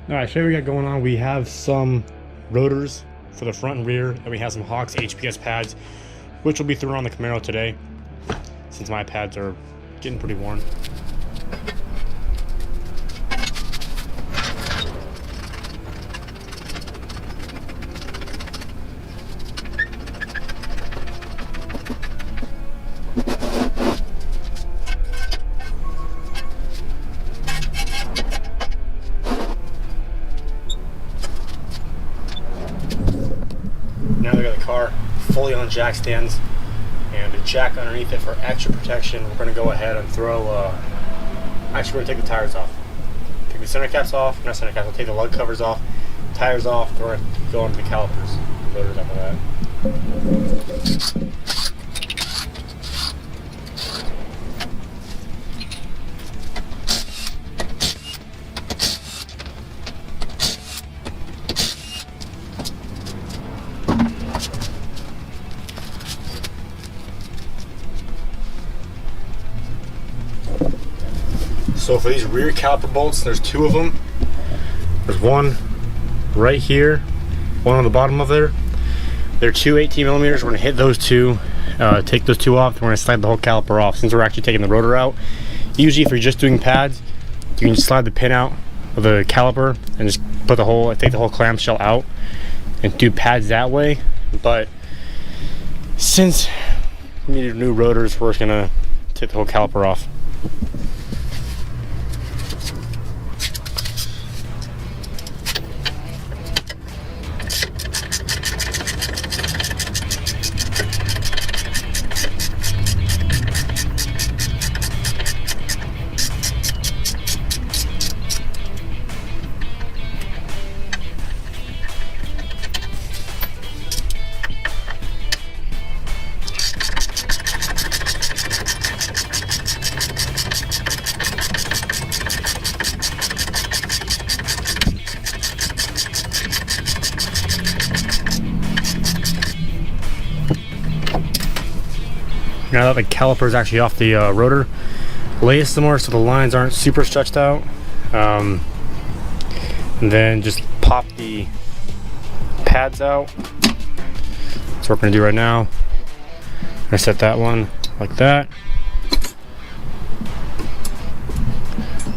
Alright, so what we got going on, we have some rotors for the front and rear, and we have some Hawks HPS pads, which will be thrown on the Camaro today, since my pads are getting pretty worn. Now we got the car fully on jack stands and a jack underneath it for extra protection. We're going to go ahead and throw, actually we're going to take the tires off. Take the center caps off, not center caps, we'll take the lug covers off, tires off, we're going to go onto the calipers, the rotors after that. So for these rear caliper bolts, there's two of them. There's one right here, one on the bottom of there. They're two 18 millimeters. We're gonna hit those two, take those two off, and we're gonna slide the whole caliper off. Since we're actually taking the rotor out, usually if you're just doing pads, you can just slide the pin out of the caliper and just put the whole, take the whole clamshell out and do pads that way. But since we need new rotors, we're just gonna take the whole caliper off. Now that the caliper is actually off the rotor, lay it somewhere so the lines aren't super stretched out, and then just pop the pads out. That's what we're going to do right now. I'm going to set that one like that.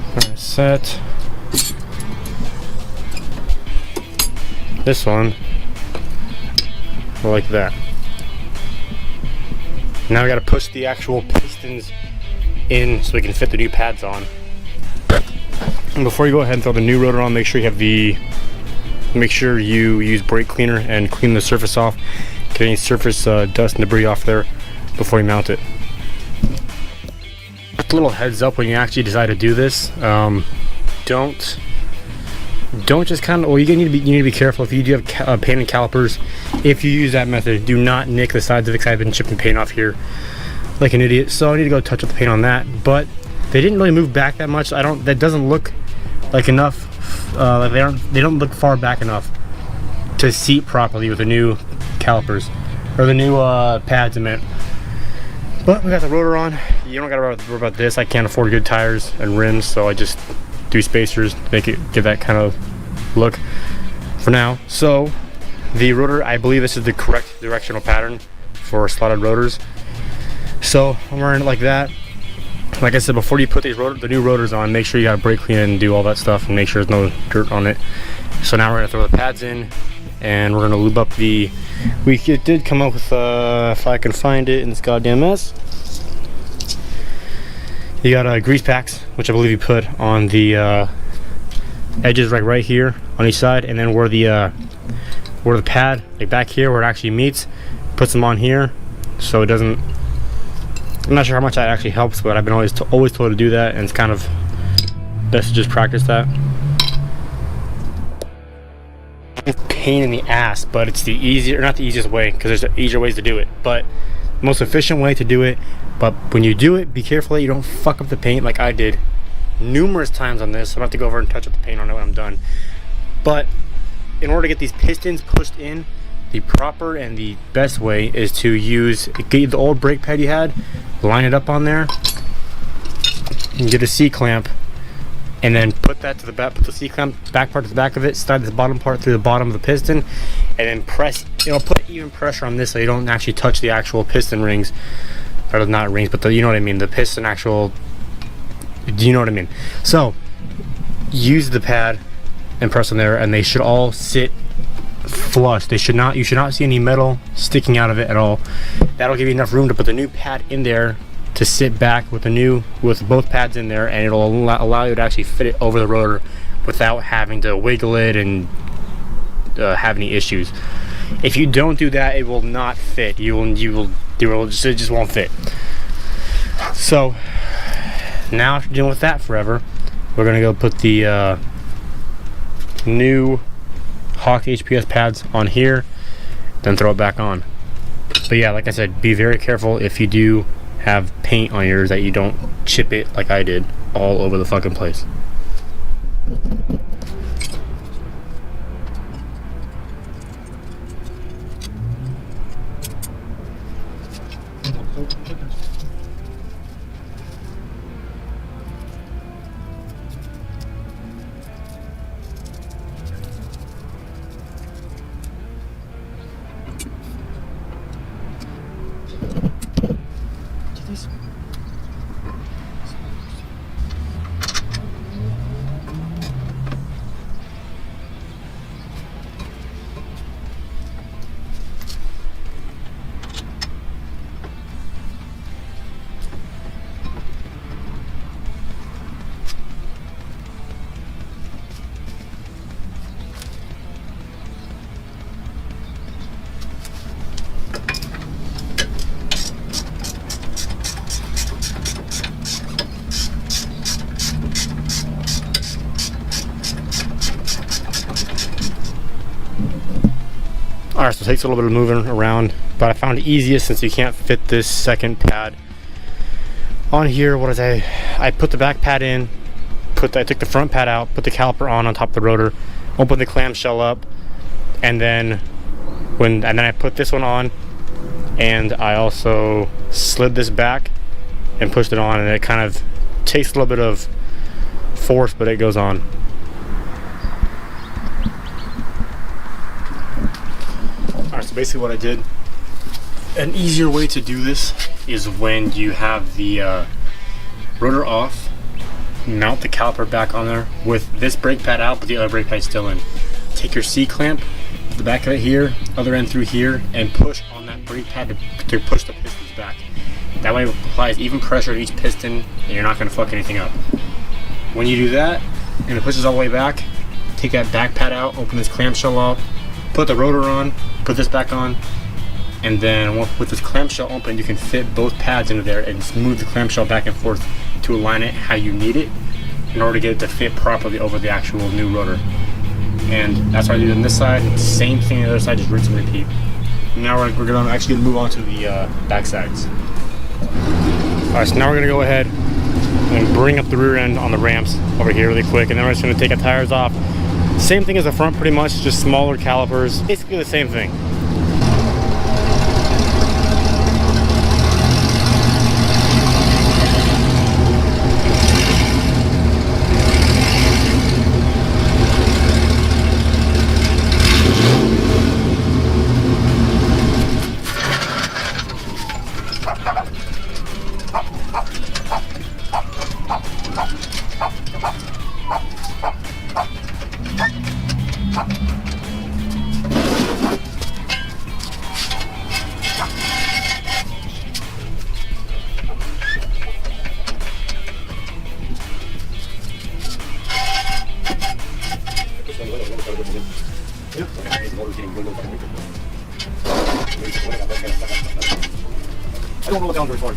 I'm going to set this one like that. Now we got to push the actual pistons in so we can fit the new pads on. And before you go ahead and throw the new rotor on, make sure you use brake cleaner and clean the surface off. Get any surface dust and debris off there before you mount it. Just a little heads up when you actually decide to do this. Don't just kind of, well, you need to be careful if you do have paint and calipers. If you use that method, do not nick the sides of it, because I've been chipping paint off here like an idiot. So I need to go touch up the paint on that. But they didn't really move back that much. That doesn't look like enough. Like they don't look far back enough to seat properly with the new calipers or the new pads, I meant. But we got the rotor on. You don't gotta worry about this. I can't afford good tires and rims, so I just do spacers, give that kind of look for now. So the rotor, I believe this is the correct directional pattern for slotted rotors. So I'm wearing it like that. Like I said, before you put the new rotors on, make sure you got brake clean and do all that stuff and make sure there's no dirt on it. So now we're gonna throw the pads in and we're gonna lube up it did come up with, if I can find it in this goddamn mess. You got grease packs, which I believe you put on the edges right here on each side, and then where the pad, like back here where it actually meets, puts them on here, so it doesn't. I'm not sure how much that actually helps, but I've been always told to do that, and it's kind of best to just practice that. Pain in the ass, but it's the not the easiest way, because there's easier ways to do it, but the most efficient way to do it. But when you do it, be careful that you don't fuck up the paint like I did numerous times on this. I'm about to go over and touch up the paint on it when I'm done. But in order to get these pistons pushed in, the proper and the best way is to get the old brake pad you had, line it up on there, and get a C-clamp and then put that to the back, put the C-clamp back part to the back of it, slide the bottom part through the bottom of the piston, and then press. It'll put even pressure on this so you don't actually touch the actual piston rings, or not rings, but you know what I mean, the piston actual, do you know what I mean? So use the pad and press on there, and they should all sit flush. You should not see any metal sticking out of it at all. That'll give you enough room to put the new pad in there to sit back with both pads in there, and it'll allow you to actually fit it over the rotor without having to wiggle it and have any issues. If you don't do that, it will not fit. It just won't fit. So now, after dealing with that forever, we're gonna go put the new Hawk HPS pads on here, then throw it back on. But yeah, like I said, be very careful if you do have paint on yours that you don't chip it like I did all over the fucking place. Alright, so it takes a little bit of moving around, but I found it easiest since you can't fit this second pad on here. What is I put the back pad in, I took the front pad out, put the caliper on top of the rotor, open the clamshell up, and then I put this one on, and I also slid this back and pushed it on, and it kind of takes a little bit of force, but it goes on. Alright, so basically what I did, an easier way to do this is when you have the rotor off, mount the caliper back on there with this brake pad out but the other brake pad still in. Take your C-clamp, the back of it here, other end through here, and push on that brake pad to push the pistons back. That way it applies even pressure to each piston and you're not going to fuck anything up. When you do that and it pushes all the way back, take that back pad out, open this clamshell off, put the rotor on, put this back on, and then with this clamshell open, you can fit both pads into there and just move the clamshell back and forth to align it how you need it in order to get it to fit properly over the actual new rotor. And that's what I do on this side. Same thing on the other side, just rinse and repeat. Now we're going to actually move on to the back sides. Alright, so now we're going to go ahead and bring up the rear end on the ramps over here really quick, and then we're just going to take our tires off. Same thing as the front pretty much, just smaller calipers. Basically the same thing. I don't roll it down very far.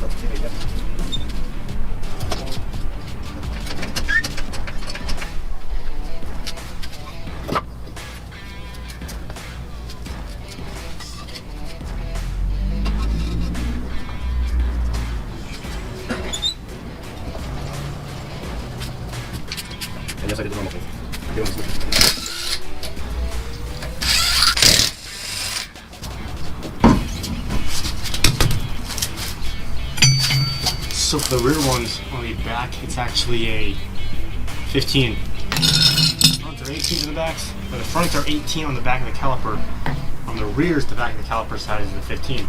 And yes, I did the normal thing. So for the rear ones on the back, it's actually a 15. The fronts are 18 to the backs, but the fronts are 18 on the back of the caliper. On the rears, the back of the caliper side is the 15.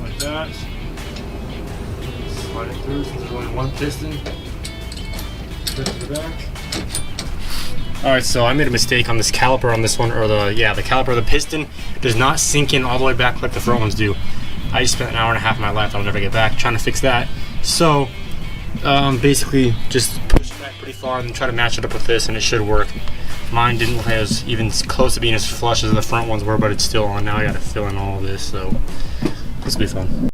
Like that. Slide it through since there's only one piston. Put it to the back. Alright, so I made a mistake on this caliper on this one, or the caliper, the piston does not sink in all the way back like the front ones do. I just spent an hour and a half of my life, I'll never get back, trying to fix that. So, basically, just push it back pretty far and then try to match it up with this, and it should work. Mine didn't look like it was even close to being as flush as the front ones were, but it's still on. Now I gotta fill in all of this, so this will be fun.